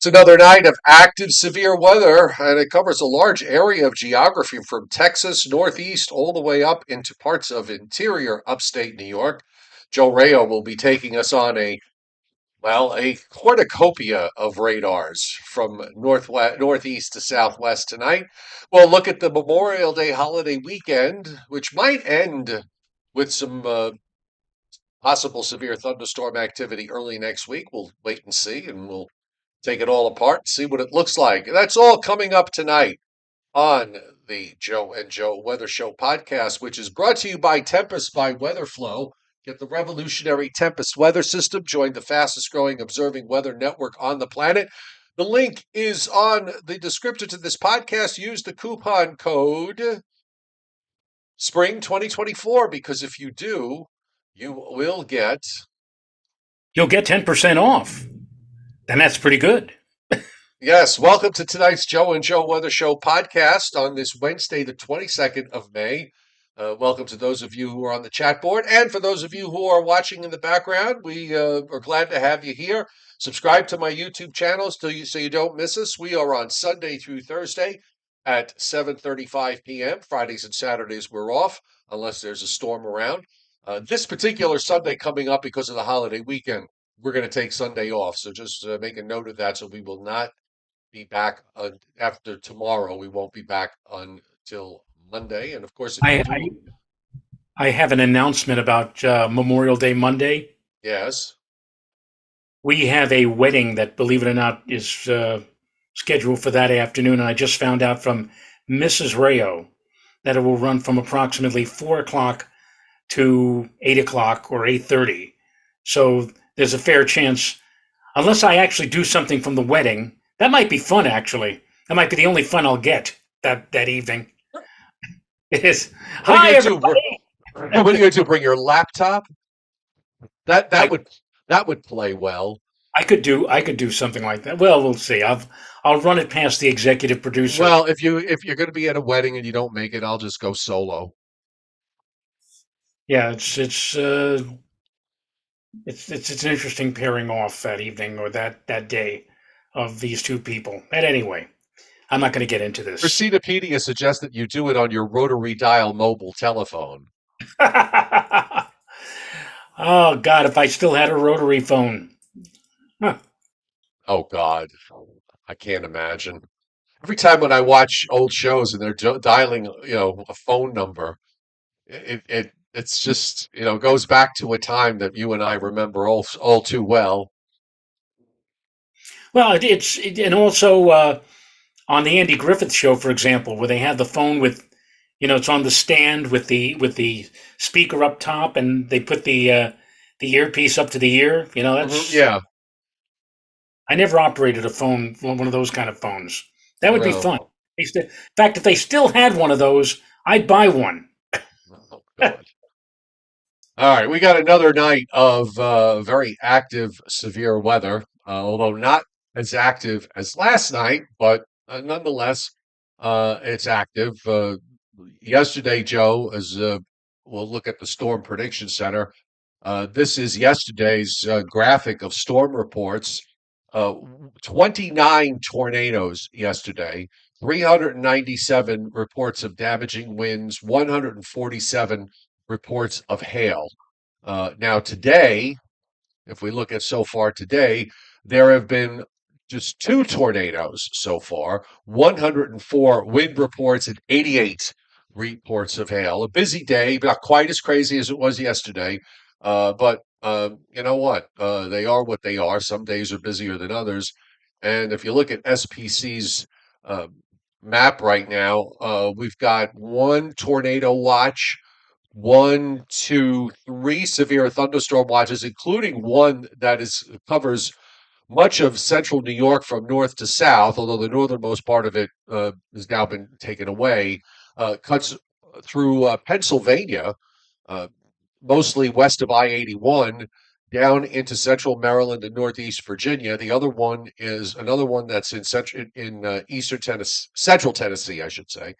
It's another night of active severe weather, and it covers a large area of geography from Texas northeast all the way up into parts of interior upstate New York. Joe Rayo will be taking us on a cornucopia of radars from northwest, northeast to southwest tonight. We'll look at the Memorial Day holiday weekend, which might end with some possible severe thunderstorm activity early next week. We'll wait and see, and we'll take it all apart and see what it looks like. That's all coming up tonight on the Joe and Joe Weather Show podcast, which is brought to you by Tempest by Weatherflow. Get the revolutionary Tempest weather system. Join the fastest growing observing weather network on the planet. The link is on the description to this podcast. Use the coupon code Spring 2024 because if you do, you will get You'll get 10% off. And that's pretty good. Yes, welcome to tonight's Joe and Joe Weather Show podcast on this Wednesday, the 22nd of May. Welcome to those of you who are on the chat board. And for those of you who are watching in the background, we are glad to have you here. Subscribe to my YouTube channel so you don't miss us. We are on Sunday through Thursday at 7:35 p.m. Fridays and Saturdays we're off, unless there's a storm around. This particular Sunday coming up because of the holiday weekend, we're going to take Sunday off. So just make a note of that so we will not be back after tomorrow. We won't be back until Monday. And of course, if you I, do, I have an announcement about Memorial Day Monday. yes. We have a wedding that, believe it or not, is scheduled for that afternoon. And I just found out from Mrs. Rayo that it will run from approximately 4 o'clock to 8 o'clock or 8:30. So there's a fair chance, unless I actually do something from the wedding, that might be fun, actually. That might be the only fun I'll get that evening. It is. What are Hi, you going to everybody. do? What are you going to do? Bring your laptop? That I, would play well. I could do something like that. Well, we'll see. I'll run it past the executive producer. Well, if you're going to be at a wedding and you don't make it, I'll just go solo. Yeah, it's an interesting pairing off that evening or that day of these two people. But anyway, I'm not going to get into this. Receipt-pedia suggests that you do it on your rotary dial mobile telephone. Oh God, if I still had a rotary phone. Huh. Oh God, I can't imagine. Every time when I watch old shows and they're dialing, a phone number, it's just, goes back to a time that you and I remember all too well. Well, and also on the Andy Griffith Show, for example, where they have the phone with, it's on the stand with the speaker up top, and they put the earpiece up to the ear. Yeah. I never operated a phone, one of those kind of phones. That would be fun. No. In fact, if they still had one of those, I'd buy one. Oh God. All right, we got another night of very active, severe weather, although not as active as last night, but nonetheless, it's active. Yesterday, Joe, as we'll look at the Storm Prediction Center, this is yesterday's graphic of storm reports. 29 tornadoes yesterday, 397 reports of damaging winds, 147 reports of hail. Now, today, if we look at so far today, there have been just 2 tornadoes so far, 104 wind reports, and 88 reports of hail. A busy day, not quite as crazy as it was yesterday, but you know what? They are what they are. Some days are busier than others. And if you look at SPC's map right now, we've got one tornado watch, 1, 2, 3 severe thunderstorm watches, including one that covers much of central New York from north to south, although the northernmost part of it has now been taken away, cuts through Pennsylvania, mostly west of I-81, down into central Maryland and northeast Virginia. The other one is another one that's in eastern Tennessee, central Tennessee, I should say.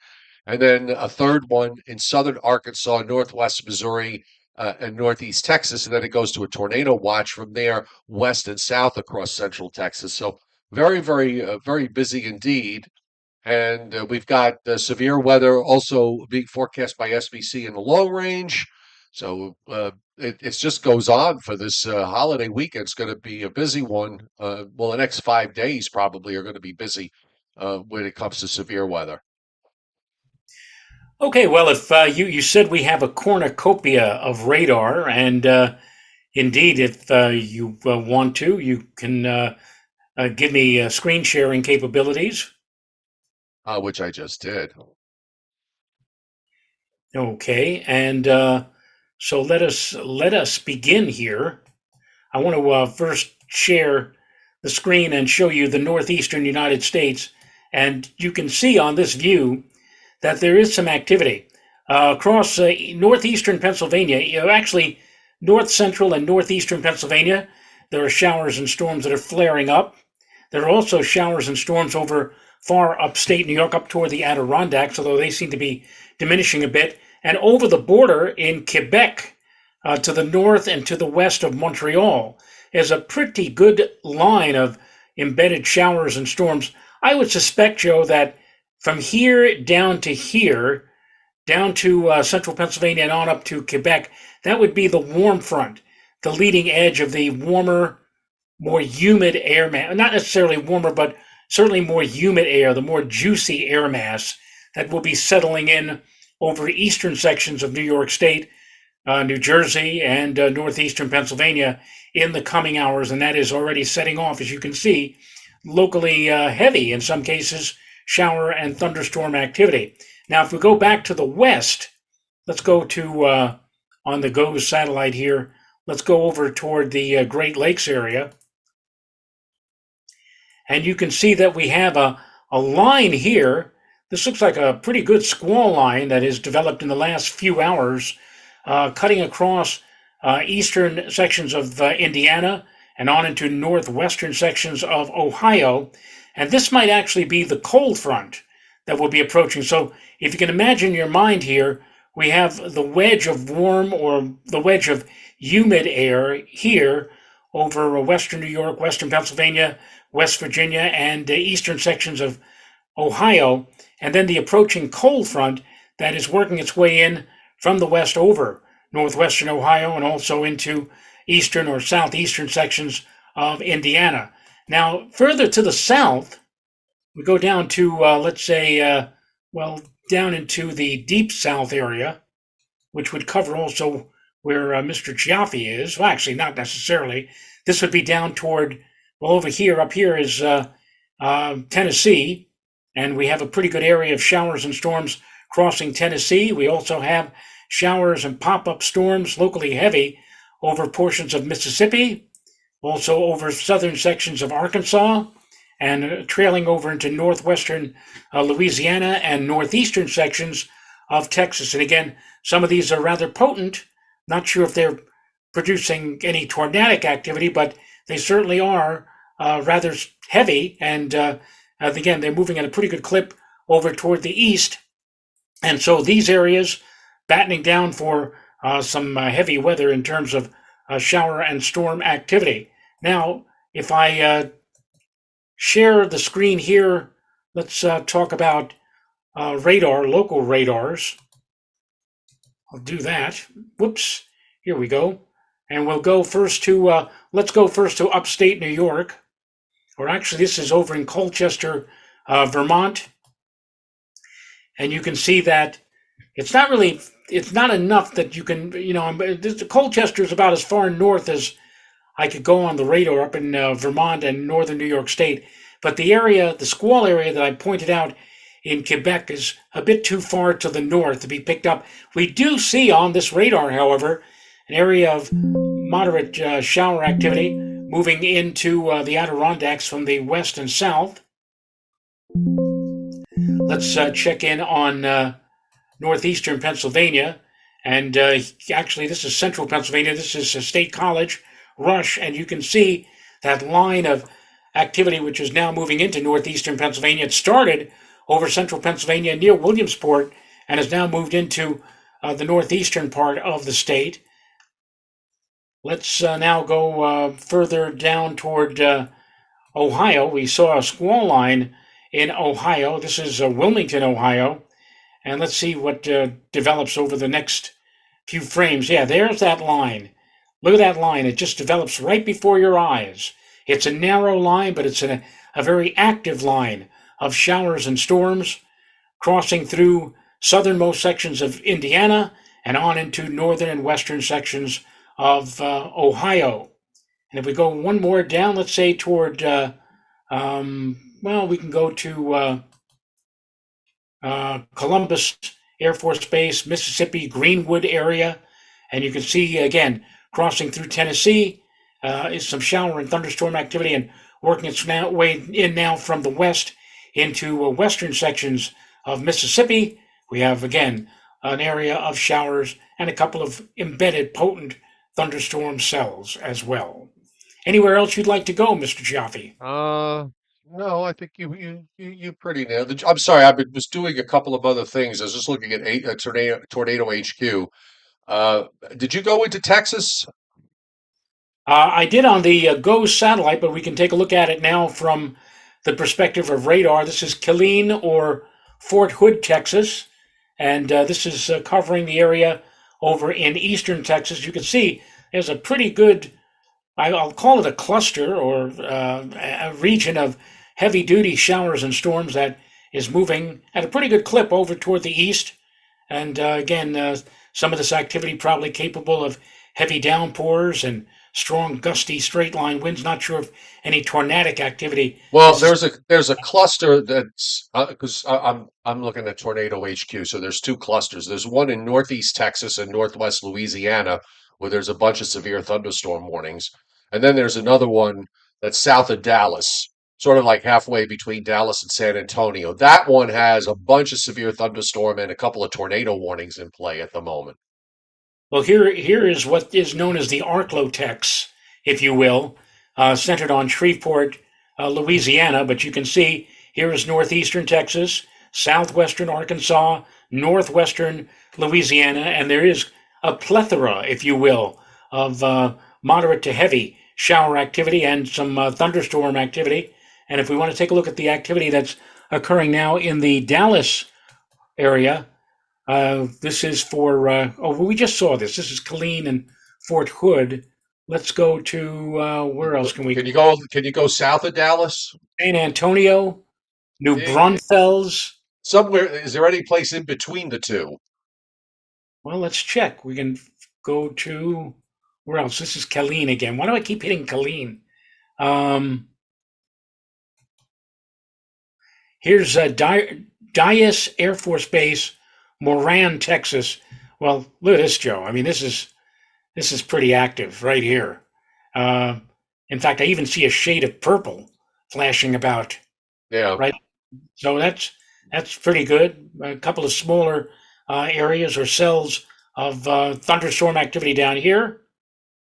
And then a third one in southern Arkansas, northwest Missouri, and northeast Texas. And then it goes to a tornado watch from there, west and south across central Texas. So very busy indeed. And we've got severe weather also being forecast by SBC in the low range. So it just goes on for this holiday weekend. It's going to be a busy one. Well, the next 5 days probably are going to be busy when it comes to severe weather. Okay, well, if you said we have a cornucopia of radar, and indeed, if you want to, you can give me screen sharing capabilities. Which I just did. Okay, and so let us begin here. I want to first share the screen and show you the northeastern United States, and you can see on this view that there is some activity across northeastern Pennsylvania. Actually, north central and northeastern Pennsylvania. There are showers and storms that are flaring up. There are also showers and storms over far upstate New York, up toward the Adirondacks, although they seem to be diminishing a bit. And over the border in Quebec, to the north and to the west of Montreal, is a pretty good line of embedded showers and storms. I would suspect, Joe, that from here, down to central Pennsylvania and on up to Quebec, that would be the warm front, the leading edge of the warmer, more humid air mass, not necessarily warmer, but certainly more humid air, the more juicy air mass that will be settling in over eastern sections of New York State, New Jersey, and northeastern Pennsylvania in the coming hours. And that is already setting off, as you can see, locally heavy, in some cases, shower and thunderstorm activity. Now, if we go back to the west, let's go to on the GOES satellite here. Let's go over toward the Great Lakes area. And you can see that we have a line here. This looks like a pretty good squall line that has developed in the last few hours, cutting across eastern sections of Indiana and on into northwestern sections of Ohio. And this might actually be the cold front that will be approaching. So if you can imagine in your mind here, we have the wedge of warm or the wedge of humid air here over western New York, western Pennsylvania, West Virginia, and eastern sections of Ohio, and then the approaching cold front that is working its way in from the west over northwestern Ohio and also into eastern or southeastern sections of Indiana. Now, further to the south, we go down to, let's say, well, down into the deep south area, which would cover also where Mr. Giaffi is. Well, actually, not necessarily. This would be down toward, well, over here, up here is Tennessee, and we have a pretty good area of showers and storms crossing Tennessee. We also have showers and pop-up storms, locally heavy, over portions of Mississippi, also over southern sections of Arkansas, and trailing over into northwestern Louisiana and northeastern sections of Texas. And again, some of these are rather potent. Not sure if they're producing any tornadic activity, but they certainly are rather heavy. And again, they're moving at a pretty good clip over toward the east. And so these areas battening down for some heavy weather in terms of shower and storm activity. Now, if I share the screen here, let's talk about radar, local radars. I'll do that. Whoops. Here we go. And we'll go first to, let's go first to upstate New York. Or actually, this is over in Colchester, Vermont. And you can see that it's not really, it's not enough that you can, Colchester is about as far north as I could go on the radar up in Vermont and northern New York State. But the area, the squall area that I pointed out in Quebec is a bit too far to the north to be picked up. We do see on this radar, however, an area of moderate shower activity moving into the Adirondacks from the west and south. Let's check in on northeastern Pennsylvania. And actually, this is central Pennsylvania. This is State College, Rush, and you can see that line of activity which is now moving into northeastern Pennsylvania. It started over central Pennsylvania near Williamsport and has now moved into the northeastern part of the state. Let's now go further down toward Ohio. We saw a squall line in Ohio. This is Wilmington, Ohio. And let's see what develops over the next few frames. Yeah, there's that line. Look at that line. It just develops right before your eyes. It's a narrow line, but it's a very active line of showers and storms crossing through southernmost sections of Indiana and on into northern and western sections of Ohio. And if we go one more down, let's say toward, well, we can go to Columbus Air Force Base, Mississippi, Greenwood area. And you can see, again, crossing through Tennessee is some shower and thunderstorm activity and working its way in now from the west into western sections of Mississippi. We have, again, an area of showers and a couple of embedded potent thunderstorm cells as well. Anywhere else you'd like to go, Mr. Jaffe? Uh, no, I think you pretty nailed it. I'm sorry, was doing a couple of other things. I was just looking at tornado HQ. Uh, did you go into Texas? I did on the GO satellite, but we can take a look at it now from the perspective of radar. This is Killeen or Fort Hood, Texas, and this is covering the area over in eastern Texas. You can see there's a pretty good, I'll call it a cluster or a region of heavy duty showers and storms that is moving at a pretty good clip over toward the east. And again, some of this activity probably capable of heavy downpours and strong, gusty, straight line winds. Not sure if any tornadic activity. Well, This is there's a cluster that's because I'm looking at Tornado HQ. So there's two clusters. There's one in northeast Texas and northwest Louisiana where there's a bunch of severe thunderstorm warnings, and then there's another one that's south of Dallas, sort of like halfway between Dallas and San Antonio. That one has a bunch of severe thunderstorm and a couple of tornado warnings in play at the moment. well, here is what is known as the Arclotex, if you will, centered on Shreveport, Louisiana. But you can see here is northeastern Texas, southwestern Arkansas, northwestern Louisiana, and there is a plethora, if you will, of moderate to heavy shower activity and some thunderstorm activity. And if we want to take a look at the activity that's occurring now in the Dallas area, this is for, oh, we just saw this. This is Killeen and Fort Hood. Let's go to, where else can we Can you go? go? Can you go south of Dallas? San Antonio, New Eh, Braunfels. Somewhere, is there any place in between the two? Well, let's check. We can go to, where else? This is Killeen again. Why do I keep hitting Killeen? Um, here's Dyess Air Force Base, Moran, Texas. Well, look at this, Joe. I mean, this is pretty active right here. Uh, in fact, I even see a shade of purple flashing about. Yeah. Right, so that's pretty good. A couple of smaller areas or cells of thunderstorm activity down here.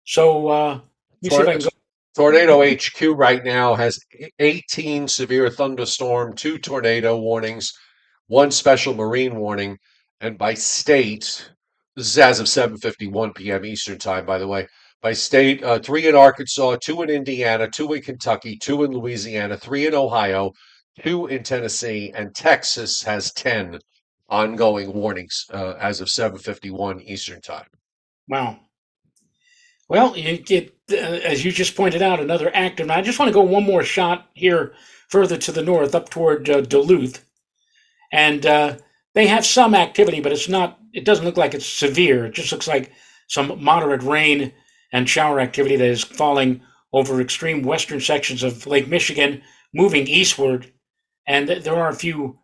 So let me see if Tor- I can go. Tornado HQ right now has 18 severe thunderstorm, two tornado warnings, one special marine warning, and by state, this is as of 7:51 p.m. Eastern time, by the way. By state, three in Arkansas, two in Indiana, two in Kentucky, two in Louisiana, three in Ohio, two in Tennessee, and Texas has 10 ongoing warnings as of 7:51 Eastern time. Wow. Well, you get, as you just pointed out, another active. Now, I just want to go one more shot here further to the north, up toward Duluth, and they have some activity, but it's not. It doesn't look like it's severe. It just looks like some moderate rain and shower activity that is falling over extreme western sections of Lake Michigan, moving eastward. And there are a few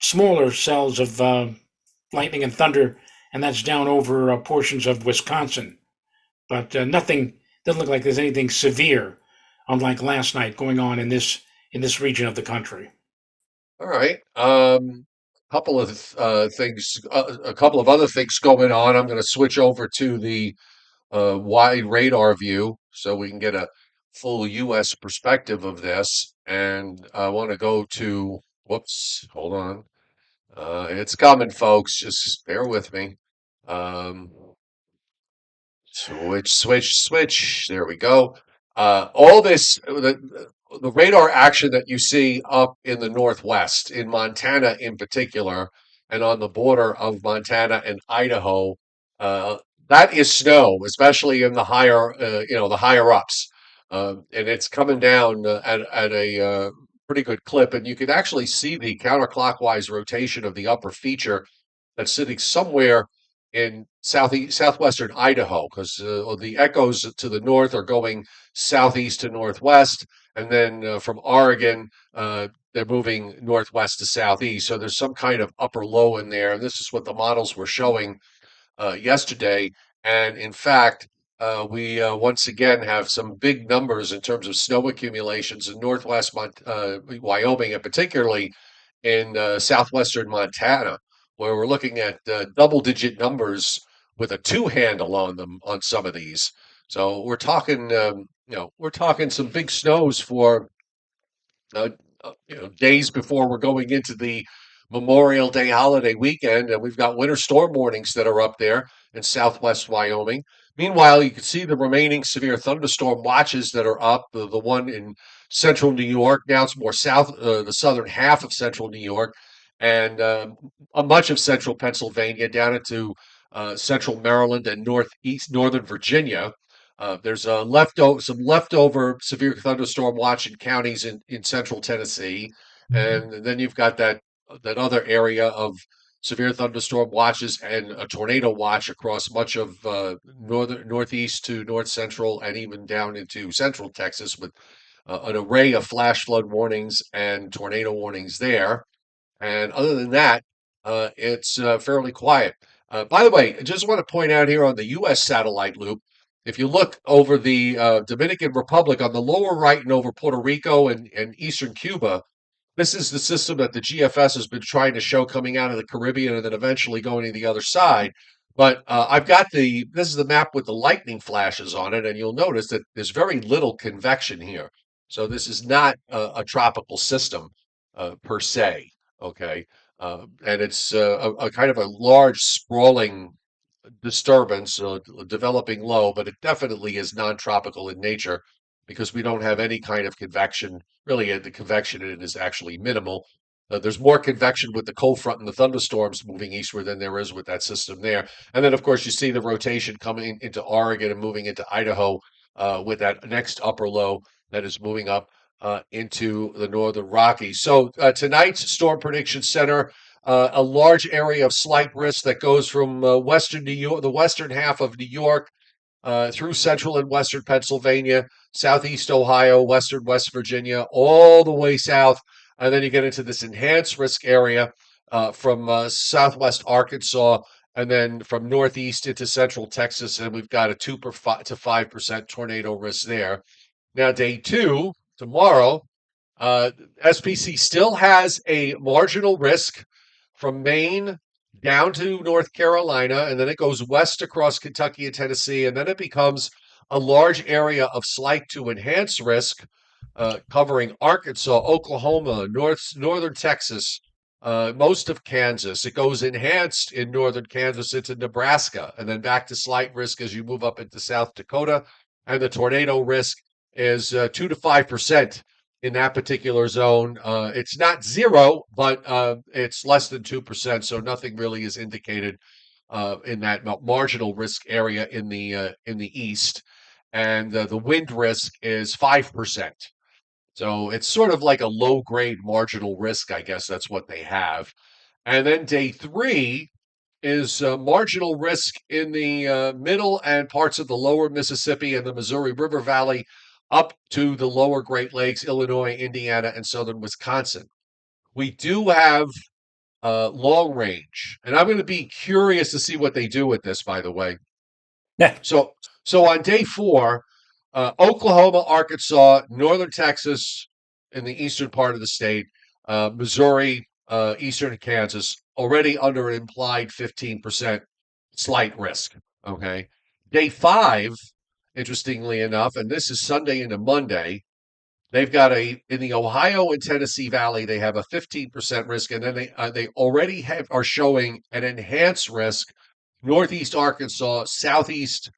smaller cells of lightning and thunder, and that's down over portions of Wisconsin. But nothing doesn't look like there's anything severe, unlike last night, going on in this region of the country. All right. Couple of things, a couple of other things going on. I'm going to switch over to the wide radar view so we can get a full U.S. perspective of this. And I want to go to, whoops, hold on. It's coming, folks. Just bear with me. Um, switch. There we go. All this, the radar action that you see up in the Northwest, in Montana in particular, and on the border of Montana and Idaho, uh, that is snow, especially in the higher, the higher ups. And it's coming down at a pretty good clip. And you can actually see the counterclockwise rotation of the upper feature that's sitting somewhere in southwestern Idaho, because the echoes to the north are going southeast to northwest, and then from Oregon, they're moving northwest to southeast. So there's some kind of upper low in there, and this is what the models were showing yesterday. And in fact, we once again have some big numbers in terms of snow accumulations in Wyoming, and particularly in southwestern Montana, where we're looking at double-digit numbers with a two handle on them on some of these. So we're talking, we're talking some big snows for uh, days before we're going into the Memorial Day holiday weekend, and we've got winter storm warnings that are up there in southwest Wyoming. Meanwhile, you can see the remaining severe thunderstorm watches that are up. The one in central New York, now it's more south, the southern half of central New York, and much of central Pennsylvania down into central Maryland and northern Virginia. There's some leftover severe thunderstorm watch in counties in central Tennessee, and then you've got that other area of severe thunderstorm watches and a tornado watch across much of northeast to north central and even down into central Texas, with an array of flash flood warnings and tornado warnings there. And other than that, it's fairly quiet. By the way, I just want to point out here on the U.S. satellite loop, if you look over the Dominican Republic on the lower right and over Puerto Rico and eastern Cuba, this is the system that the GFS has been trying to show coming out of the Caribbean and then eventually going to the other side. But this is the map with the lightning flashes on it, and you'll notice that there's very little convection here. So this is not a tropical system per se, okay? And it's a kind of a large sprawling disturbance, developing low, but it definitely is non-tropical in nature because we don't have any kind of convection. Really, the convection in it is actually minimal. There's more convection with the cold front and the thunderstorms moving eastward than there is with that system there. And then, of course, you see the rotation coming into Oregon and moving into Idaho with that next upper low that is moving up into the northern Rockies. So tonight's Storm Prediction Center, a large area of slight risk that goes from western New York, the western half of New York, through central and western Pennsylvania, southeast Ohio, western West Virginia, all the way south. And then you get into this enhanced risk area from southwest Arkansas, and then from northeast into central Texas. And we've got a 2 to 5% tornado risk there. Now, day two, tomorrow, uh, SPC still has a marginal risk from Maine down to North Carolina, and then it goes west across Kentucky and Tennessee, and then it becomes a large area of slight to enhanced risk, covering Arkansas, Oklahoma, northern Texas, most of Kansas. It goes enhanced in northern Kansas into Nebraska, and then back to slight risk as you move up into South Dakota. And the tornado risk is 2 to 5% in that particular zone. It's not zero, but it's less than 2%. So nothing really is indicated in that marginal risk area in the east, and the wind risk is 5%. So it's sort of like a low grade marginal risk, I guess that's what they have. And then day three is marginal risk in the middle and parts of the lower Mississippi and the Missouri River Valley up to the lower Great Lakes, Illinois, Indiana, and southern Wisconsin. We do have long range, and I'm going to be curious to see what they do with this, by the way. Yeah. So, so on day four, Oklahoma, Arkansas, northern Texas, in the eastern part of the state, Missouri, eastern Kansas, already under an implied 15% slight risk. Okay. Day five, interestingly enough, and this is Sunday into Monday, they've got in the Ohio and Tennessee Valley, they have a 15% risk, and then they already are showing an enhanced risk, northeast Arkansas, southeast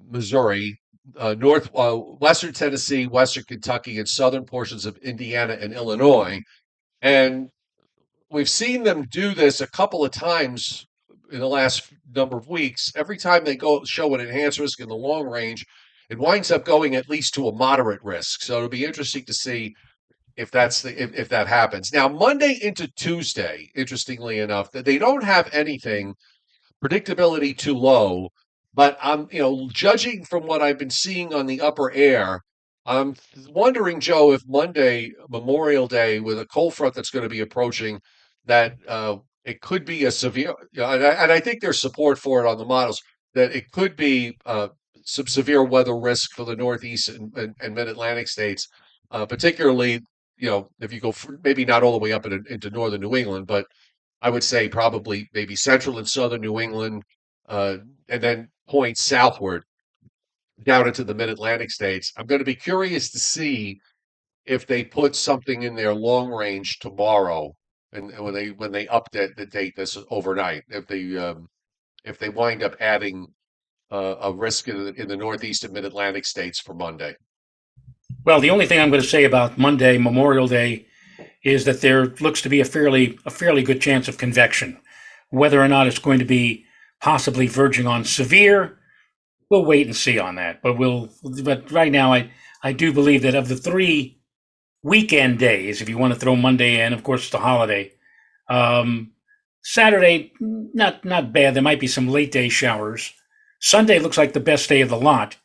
Missouri, western Tennessee, western Kentucky, and southern portions of Indiana and Illinois. And we've seen them do this a couple of times in the last number of weeks. Every time they go show an enhanced risk in the long range, it winds up going at least to a moderate risk. So it'll be interesting to see if that happens. Now, Monday into Tuesday, interestingly enough, that they don't have anything predictability too low. But I'm, judging from what I've been seeing on the upper air, I'm wondering, Joe, if Monday, Memorial Day, with a cold front that's going to be approaching, that it could be a severe, and I think there's support for it on the models, that it could be some severe weather risk for the Northeast and Mid-Atlantic states, particularly, if you go maybe not all the way up into northern New England, but I would say probably maybe central and southern New England, and then point southward down into the mid-Atlantic states. I'm going to be curious to see if they put something in their long range tomorrow, and when they update the date this overnight, if they wind up adding a risk in the Northeast and Mid-Atlantic states for Monday. Well, the only thing I'm going to say about Monday, Memorial Day, is that there looks to be a fairly good chance of convection. Whether or not it's going to be possibly verging on severe, we'll wait and see on that. But right now, I do believe that of the three weekend days, if you want to throw Monday in, of course, it's a holiday. Um, Saturday, not bad. There might be some late day showers. Sunday looks like the best day of the lot,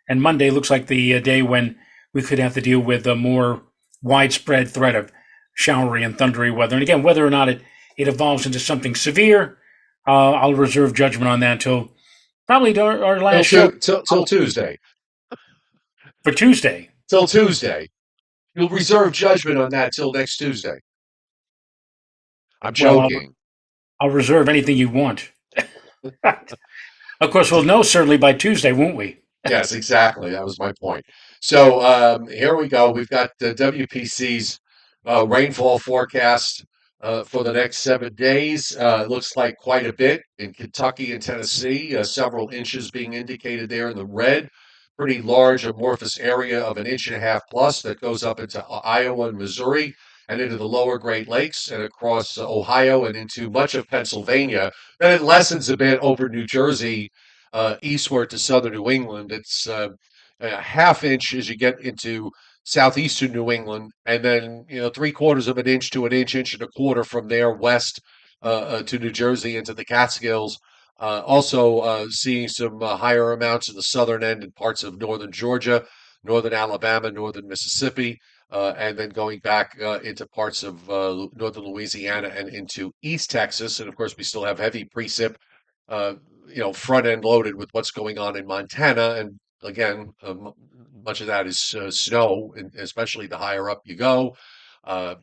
and Monday looks like the day when we could have to deal with a more widespread threat of showery and thundery weather. And again, whether or not it evolves into something severe, I'll reserve judgment on that until probably our Till, last show tu- till, till Tuesday. for Tuesday. Till Tuesday. You'll reserve judgment on that till next Tuesday. I'm Well, joking. I'll reserve anything you want. Of course, we'll know certainly by Tuesday, won't we? Yes, exactly. That was my point. So here we go. We've got the WPC's rainfall forecast for the next 7 days. It looks like quite a bit in Kentucky and Tennessee, several inches being indicated there in the red. Pretty large amorphous area of an inch and a half plus that goes up into Iowa and Missouri and into the lower Great Lakes and across Ohio and into much of Pennsylvania. Then it lessens a bit over New Jersey eastward to southern New England. It's a half inch as you get into southeastern New England, and then 3/4 of an inch to an inch, inch and a quarter from there west to New Jersey into the Catskills. Also seeing some higher amounts in the southern end and parts of northern Georgia, northern Alabama, northern Mississippi. And then going back into parts of northern Louisiana and into East Texas, and of course we still have heavy precip uh, front end loaded with what's going on in Montana. And again, much of that is snow, and especially the higher up you go. Uh,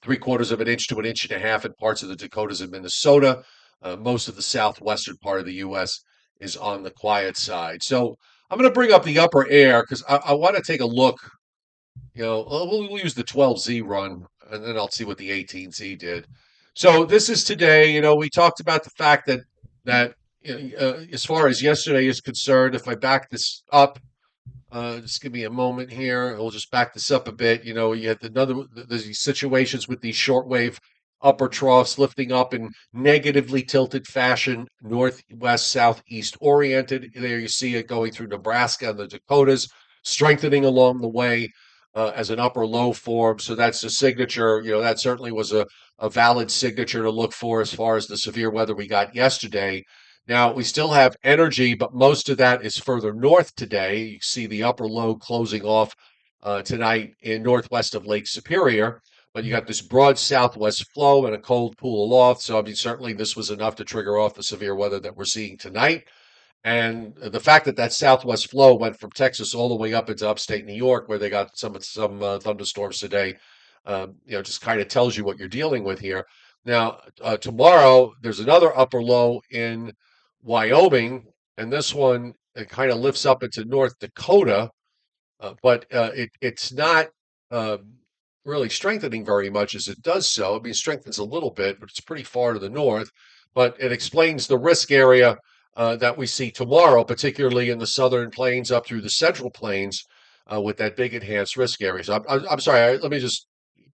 3/4 of an inch to an inch and a half in parts of the Dakotas and Minnesota. Most of the southwestern part of the U.S. is on the quiet side. So I'm going to bring up the upper air because I want to take a look. We'll use the 12Z run, and then I'll see what the 18Z did. So this is today. We talked about the fact that as far as yesterday is concerned, if I back this up, just give me a moment here. We'll just back this up a bit. You had these situations with these shortwave upper troughs lifting up in negatively tilted fashion, northwest, southeast oriented. There you see it going through Nebraska and the Dakotas, strengthening along the way as an upper low form. So that's a signature. That certainly was a valid signature to look for as far as the severe weather we got yesterday. Now, we still have energy, but most of that is further north today. You see the upper low closing off tonight in northwest of Lake Superior, but you got this broad southwest flow and a cold pool aloft. So, I mean, certainly this was enough to trigger off the severe weather that we're seeing tonight. And the fact that that southwest flow went from Texas all the way up into upstate New York, where they got some thunderstorms today, just kind of tells you what you're dealing with here. Now, tomorrow there's another upper low in Wyoming, and this one it kind of lifts up into North Dakota, but it's not uh, really strengthening very much as it does so. I mean, it strengthens a little bit, but it's pretty far to the north. But it explains the risk area that we see tomorrow, particularly in the southern plains up through the central plains with that big enhanced risk area. So I'm sorry, let me just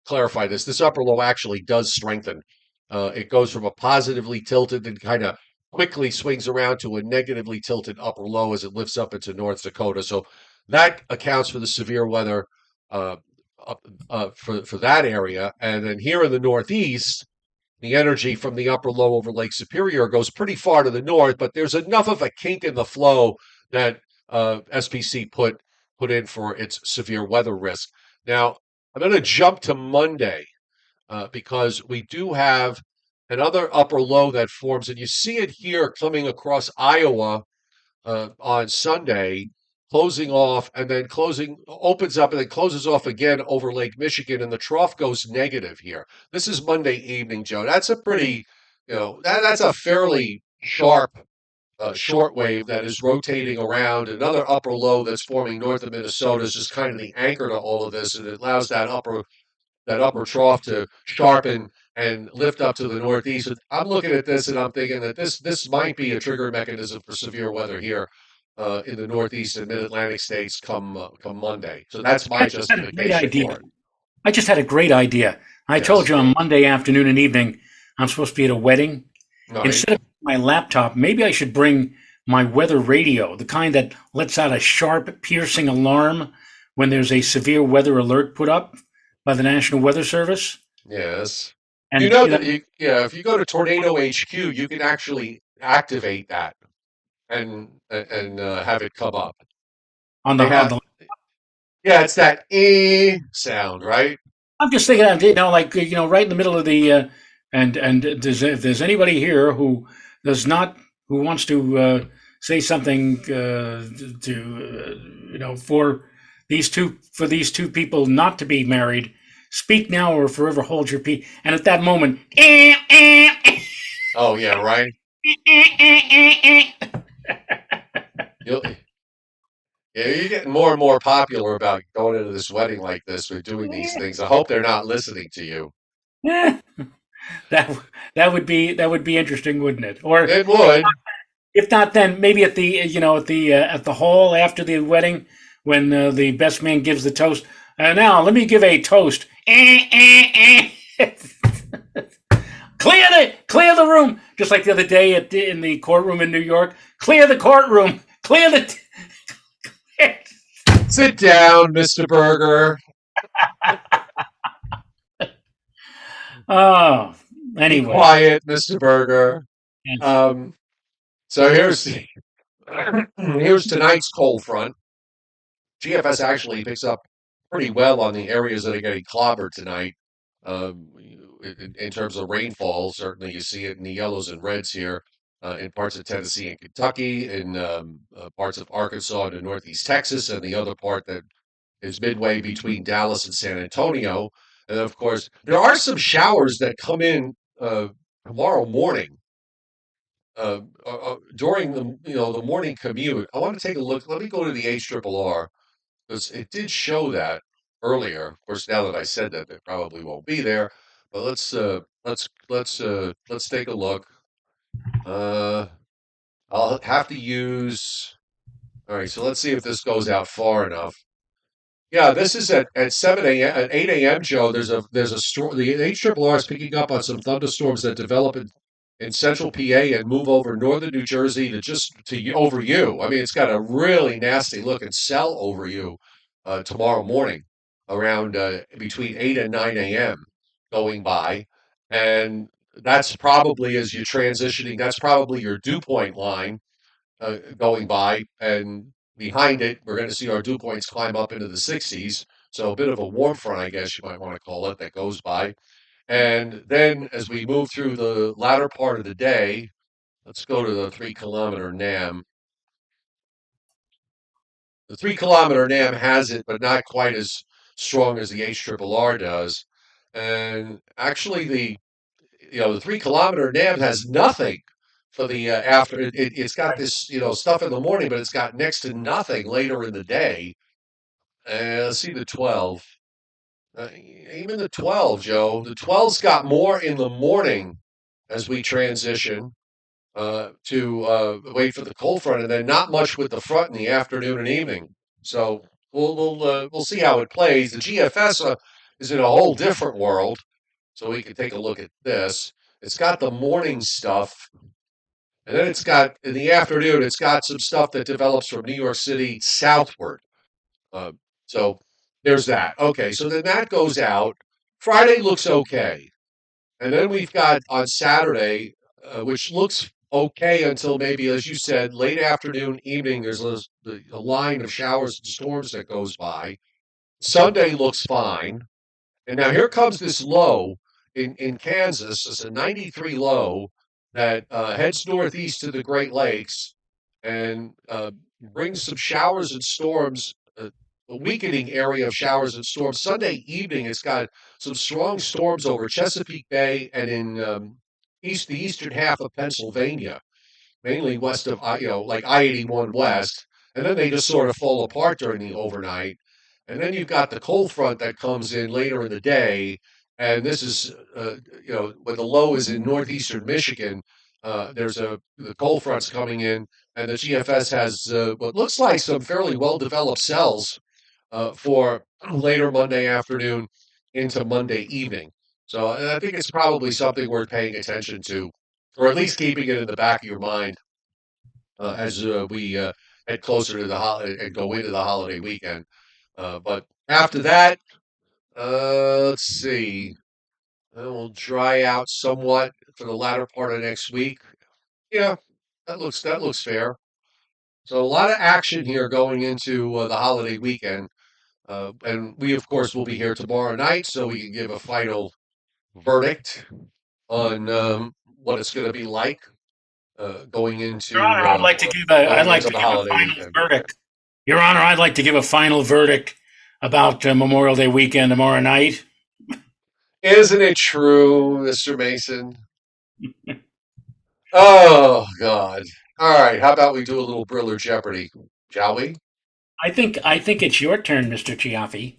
clarify this. This upper low actually does strengthen. It goes from a positively tilted and kind of quickly swings around to a negatively tilted upper low as it lifts up into North Dakota. So that accounts for the severe weather uh, for that area. And then here in the Northeast, the energy from the upper low over Lake Superior goes pretty far to the north, but there's enough of a kink in the flow that SPC put in for its severe weather risk. Now, I'm going to jump to Monday because we do have another upper low that forms, and you see it here coming across Iowa on Sunday, closing off and then closing opens up and then closes off again over Lake Michigan, and the trough goes negative here. This is Monday evening, Joe. That's a pretty, that's a fairly sharp short wave that is rotating around. Another upper low that's forming north of Minnesota is just kind of the anchor to all of this, and it allows that upper trough to sharpen and lift up to the northeast. I'm looking at this and I'm thinking that this might be a trigger mechanism for severe weather here in the northeast and mid-Atlantic states come Monday. So that's my I just had a great justification idea. for it. I just had a great idea. I told Yes. you on Monday afternoon and evening I'm supposed to be at a wedding. All right. Instead of my laptop, maybe I should bring my weather radio, the kind that lets out a sharp, piercing alarm when there's a severe weather alert put up by the National Weather Service. Yes. You And know that yeah, if you go to Tornado HQ, you can actually activate that and have it come up. on the They on have the yeah, it's that sound, right? I'm just thinking, like right in the middle of the and if there's anybody here who does not who wants to say something for these two people not to be married, speak now or forever hold your peace. And at that moment, Oh yeah, right. You'll, yeah, you're getting more and more popular about going into this wedding like this or doing these things. I hope they're not listening to you. that that would be interesting, wouldn't it? Or It would. if not, then maybe at the at the hall after the wedding when the best man gives the toast. Now let me give a toast. Clear the room, just like the other day in the courtroom in New York. Clear the courtroom. Clear the. Sit down, Mr. Berger. Oh, Be anyway. quiet, Mr. Berger. Yes. Um, so here's tonight's cold front. GFS actually picks up pretty well on the areas that are getting clobbered tonight. In terms of rainfall, certainly you see it in the yellows and reds here in parts of Tennessee and Kentucky, in parts of Arkansas and in northeast Texas, and the other part that is midway between Dallas and San Antonio. And of course, there are some showers that come in tomorrow morning during the morning commute. I want to take a look. Let me go to the HRRR because it did show that earlier. Of course, now that I said that, it probably won't be there. But let's take a look. Uh, I'll have to use. All right, so let's see if this goes out far enough. Yeah, this is at 7 a.m. at 8 a.m., Joe. There's a storm. The HRRR is picking up on some thunderstorms that develop in central PA and move over northern New Jersey to over you. I mean, it's got a really nasty looking cell over you tomorrow morning around between 8 and 9 a.m. going by, and that's probably as you're transitioning. That's probably your dew point line going by, and behind it, we're going to see our dew points climb up into the 60s. So a bit of a warm front, I guess you might want to call it, that goes by. And then as we move through the latter part of the day, let's go to the 3 kilometer NAM. The 3 kilometer NAM has it, but not quite as strong as the HRRR does. And actually, the 3 kilometer NAM has nothing for the after. It's got this stuff in the morning, but it's got next to nothing later in the day. Let's see the 12. Even the 12, Joe. The 12's got more in the morning as we transition. to wait for the cold front, and then not much with the front in the afternoon and evening. So we'll see how it plays. The GFS is in a whole different world, so we can take a look at this. It's got the morning stuff, and then it's got in the afternoon. It's got some stuff that develops from New York City southward. Uh, so there's that. Okay, so then that goes out. Friday looks okay. And then we've got on Saturday, which looks okay until maybe, as you said, late afternoon, evening, there's a line of showers and storms that goes by. Sunday looks fine. And now here comes this low in Kansas. It's a 93 low that heads northeast to the Great Lakes and brings some showers and storms, a weakening area of showers and storms. Sunday evening, it's got some strong storms over Chesapeake Bay and in the eastern half of Pennsylvania, mainly west of like I-81 west, and then they just sort of fall apart during the overnight. And then you've got the cold front that comes in later in the day, and this is when the low is in northeastern Michigan. There's the cold front's coming in, and the GFS has what looks like some fairly well-developed cells for later Monday afternoon into Monday evening. So I think it's probably something worth paying attention to, or at least keeping it in the back of your mind as we head closer to the holiday and go into the holiday weekend. But after that, let's see, it will dry out somewhat for the latter part of next week. Yeah, that looks fair. So a lot of action here going into the holiday weekend. And we, of course, will be here tomorrow night so we can give a final verdict on what it's going to be like Your Honor, I'd going like into to the give a holiday final weekend. verdict. Your Honor, I'd like to give a final verdict about Memorial Day weekend tomorrow night. Isn't it true, Mr. Mason? Oh God! All right, how about we do a little Briller Jeopardy, shall we? I think it's your turn, Mr. Chiaffi.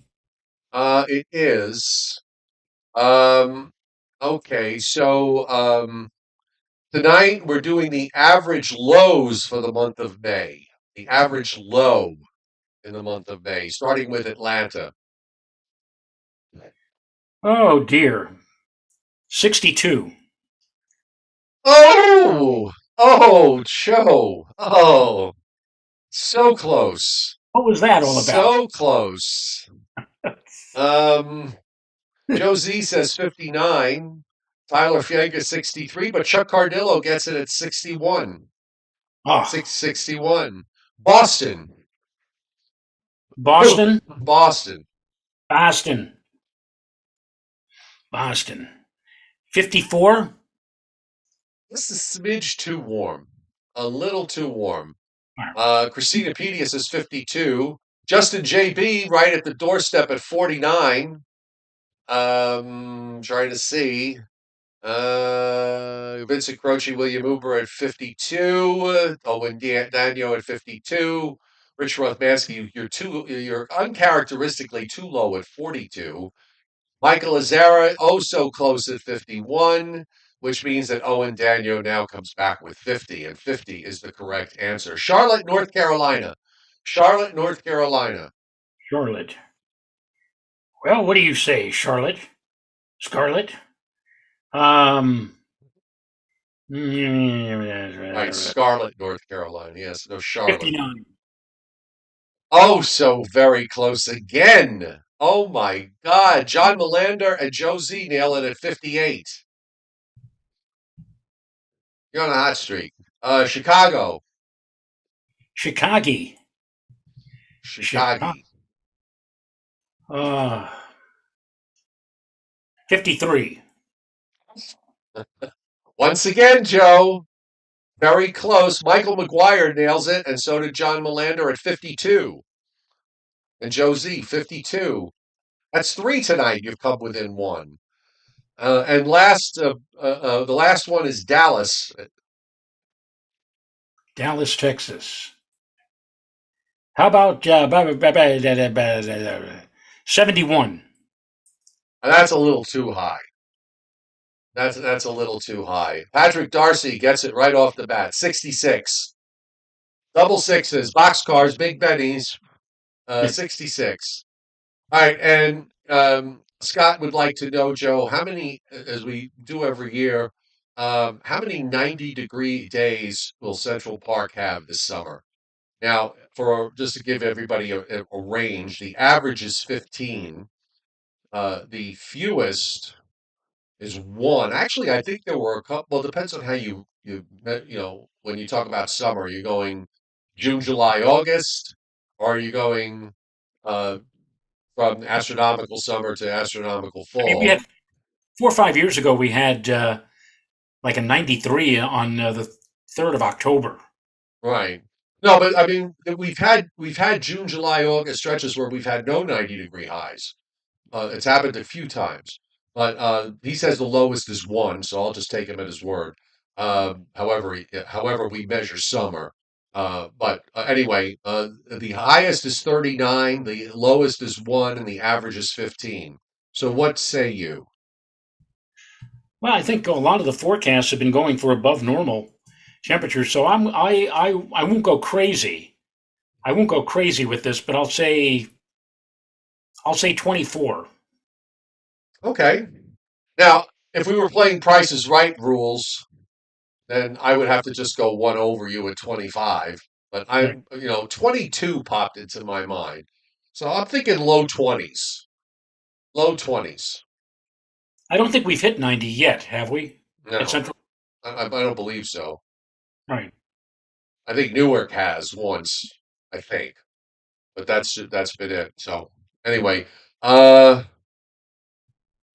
It is. Um, okay, so tonight we're doing the average lows for the month of May. The average low in the month of May, starting with Atlanta. Oh dear. 62. Oh, Joe. Oh, so close. What was that all about? So close. Um, Joe Z says 59. Tyler Fiega 63, but Chuck Cardillo gets it at 61. Oh, 661. Boston. Boston? Boston. Boston. Boston. 54? This is a smidge too warm. A little too warm. Christina Pedia says 52. Justin JB right at the doorstep at 49. Trying to see. Vincent Croce, William Uber at 52. Owen Daniel at 52. Rich Rothmansky, you're uncharacteristically too low at 42. Michael Azara, oh so close at 51, which means that Owen Daniel now comes back with 50, and 50 is the correct answer. Charlotte, North Carolina. Charlotte, North Carolina. Charlotte. Well, what do you say, Charlotte? Scarlet? Um. Right, Scarlet, North Carolina. Yes, no, Charlotte. 59. Oh, so very close again. Oh my God. John Melander and Joe Z nail it at 58. You're on a hot streak. Chicago. Chicago. Chicago. Chicago. Uh, 53. Once again, Joe. Very close. Michael McGuire nails it, and so did John Melander at 52. And Joe Z, 52. That's three tonight. You've come within one. And the last one is Dallas. Dallas, Texas. How about 71? And that's a little too high. That's a little too high. Patrick Darcy gets it right off the bat. 66. Double sixes, boxcars, big bennies, 66. All right, and Scott would like to know, Joe, how many, as we do every year, how many 90-degree days will Central Park have this summer? Now, for just to give everybody a range, the average is 15. The fewest is one. Actually, I think there were a couple. Well, it depends on how when you talk about summer, you're going June, July, August, or are you going uh, from astronomical summer to astronomical I mean, we fall? had 4 or 5 years ago, we had like a 93 on the 3rd of October. Right. No, but I mean, we've had June, July, August stretches where we've had no 90-degree highs. It's happened a few times, but he says the lowest is one, so I'll just take him at his word. However we measure summer. But anyway, the highest is 39, the lowest is one, and the average is 15. So what say you? Well, I think a lot of the forecasts have been going for above normal temperatures, so I won't go crazy. I won't go crazy with this, but I'll say 24. Okay. Now, if we were playing Price is Right rules, then I would have to just go one over you at 25. But Right. 22 popped into my mind. So I'm thinking low 20s. Low 20s. I don't think we've hit 90 yet, have we? At No, Central. I don't believe so. Right. I think Newark has once, I think, but that's been it. So anyway, I'm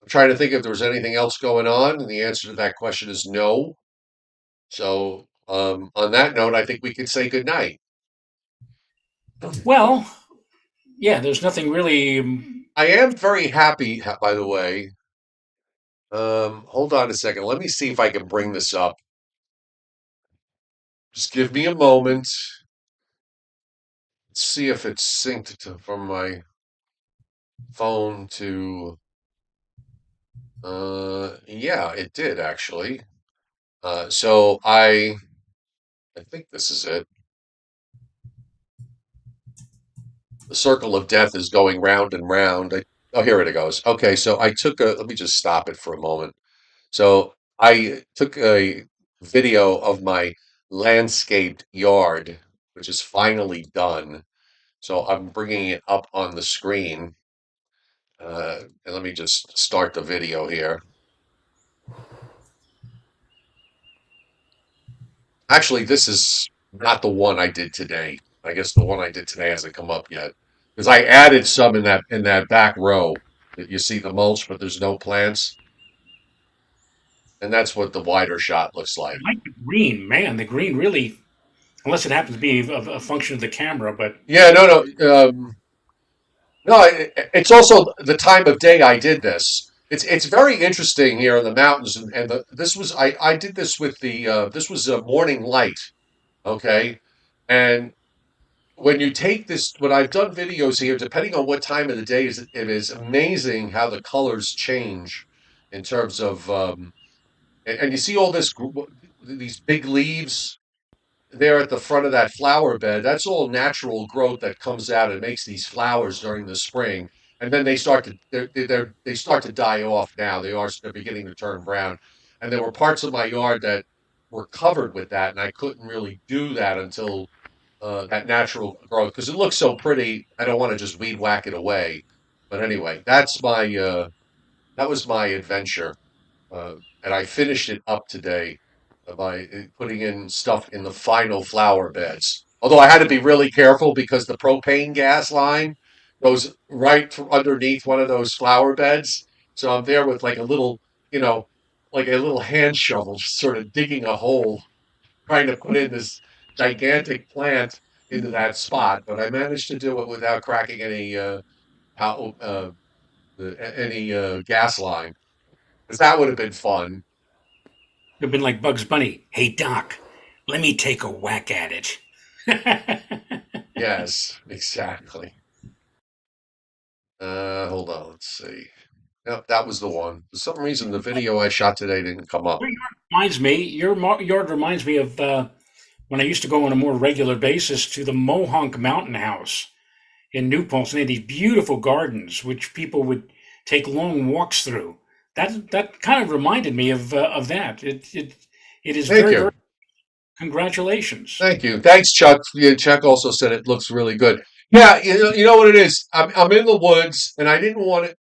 trying to think if there was anything else going on, and the answer to that question is no. So on that note, I think we can say good night. Well, yeah, there's nothing really. I am very happy, by the way. Hold on a second. Let me see if I can bring this up. Just give me a moment. Let's see if it's synced from my phone to. Yeah, it did actually. So I think this is it. The circle of death is going round and round. Oh, here it goes. Okay, so let me just stop it for a moment. So I took a video of my landscaped yard, which is finally done. So I'm bringing it up on the screen. And let me just start the video here. Actually, this is not the one I did today. I guess the one I did today hasn't come up yet because I added some in that back row that you see the mulch, but there's no plants, and that's what the wider shot looks I like. like the green, man. The green really, unless it happens to be a function of the camera, but Yeah, no. It's also the time of day I did this. It's very interesting here in the mountains, and this was I did this with the this was a morning light, okay, and when you take this, when I've done videos here, depending on what time of the day it is amazing how the colors change in terms of, and you see all these big leaves there at the front of that flower bed. That's all natural growth that comes out and makes these flowers during the spring, and then they start to die off now. They're beginning to turn brown, and there were parts of my yard that were covered with that, and I couldn't really do that until that natural growth because it looks so pretty. I don't want to just weed whack it away. But anyway, that was my adventure, and I finished it up today by putting in stuff in the final flower beds. Although I had to be really careful because the propane gas line goes underneath one of those flower beds. So I'm there with you know, like a little hand shovel, just sort of digging a hole trying to put in this gigantic plant into that spot, but I managed to do it without cracking how, uh, any gas line, because that would have been fun. it'd been like Bugs Bunny. Hey, Doc, let me take a whack at it. Yes, exactly. Hold on, let's see. Yep, that was the one. For some reason, the video I shot today didn't come up. Your yard reminds me of when I used to go on a more regular basis to the Mohonk Mountain House in New Paltz, and they had these beautiful gardens which people would take long walks through. That kind of reminded me of that. It is Thank very, very. you. Congratulations. Thank you. Thanks, Chuck. Yeah, Chuck also said it looks really good. Yeah, you know what it is? I'm in the woods and I didn't want it.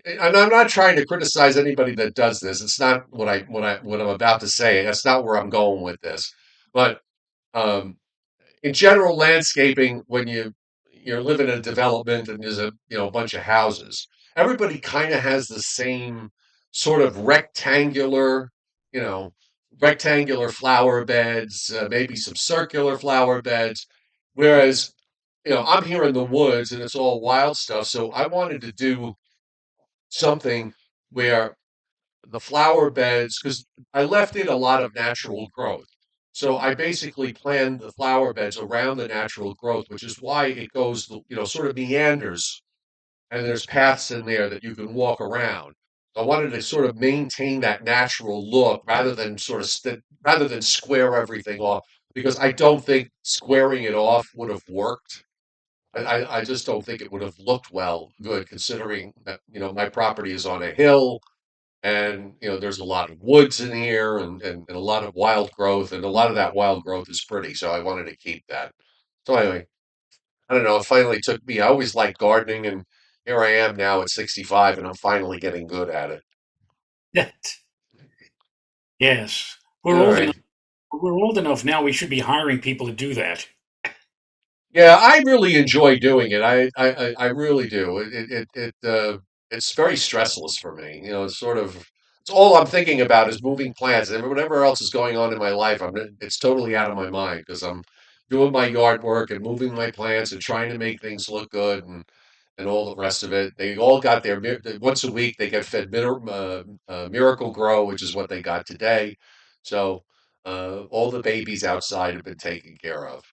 And I'm not trying to criticize anybody that does this. It's not what I'm about to say. That's not where I'm going with this. But um, in general landscaping, when you're living in a development and there's a bunch of houses, everybody kind of has the same sort of you know rectangular flower beds, maybe some circular flower beds. Whereas I'm here in the woods and it's all wild stuff, so I wanted to do something where the flower beds, because I left in a lot of natural growth. So I basically planned the flower beds around the natural growth, which is why it goes, sort of meanders, and there's paths in there that you can walk around. I wanted to sort of maintain that natural look rather than square everything off, because I don't think squaring it off would have worked. I just don't think it would have looked good, considering that, my property is on a hill and there's a lot of woods in here and a lot of wild growth, and a lot of that wild growth is pretty, so I wanted to keep that. So anyway, I don't know, it finally took me. I always liked gardening, and here I am now at 65 and I'm finally getting good at it. Yes, we're All old enough. right. We're old enough now. We should be hiring people to do that. Yeah, I really enjoy doing it. I really do. It's very stressless for me. It's all I'm thinking about is moving plants, and whatever else is going on in my life, it's totally out of my mind because I'm doing my yard work and moving my plants and trying to make things look good and all the rest of it. They all got once a week they get fed Miracle Grow, which is what they got today. So all the babies outside have been taken care of.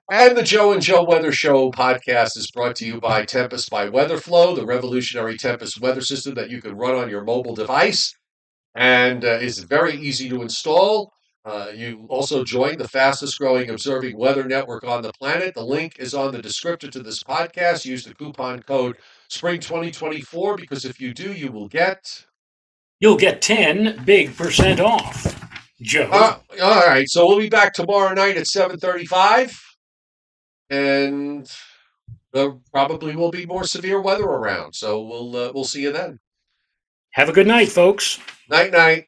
And the Joe and Joe Weather Show podcast is brought to you by Tempest by WeatherFlow, the revolutionary Tempest weather system that you can run on your mobile device and is very easy to install. You also join the fastest growing observing weather network on the planet. The link is on the description to this podcast. Use the coupon code SPRING 2024 because if you do, you will get. You'll get 10 big percent off. Joe, All right, so we'll be back tomorrow night at 7:35, and there probably will be more severe weather around. So we'll see you then. have a good night, folks. Night night.